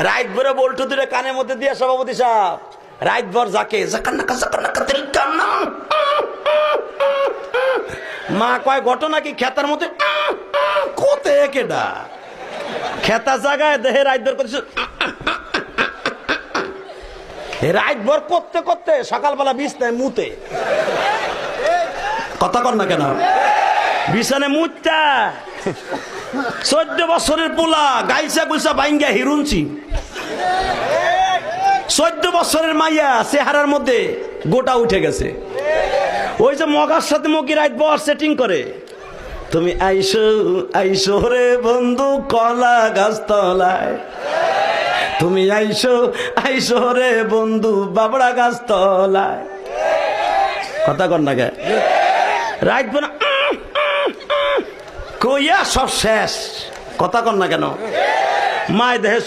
রাত ভরে বল্টু দুটো কানের মধ্যে দিয়ে সভাপতি সাহেব রাত ভর যাকে মা কয় ঘটনা কি খেতার মধ্যে কোতে কেডা খেতা জায়গায় দেহে রাত ভর করছে রাত ভর করতে করতে সকালবেলা বিছনায় মুতে কথা কর না কেন বিছানে মুতটা 14 বছরের পোলা গাইসা গুইসা বাইঙ্গা হিরুনছি 14 বছরের মাইয়া চেহারার মধ্যে গোটা উঠে গেছে ওই যে মগার সাথে মকি রাত বর সেটিং করে তুমি আইসো আইসো রে বন্ধু কলা গাছ তলায় তুমি আইসো আইসো রে বন্ধু বাবড়া গাছ তলায় কথা কর না কে রাত বর কইয়া সব শেষ কথা কর না কেন মায় দেহে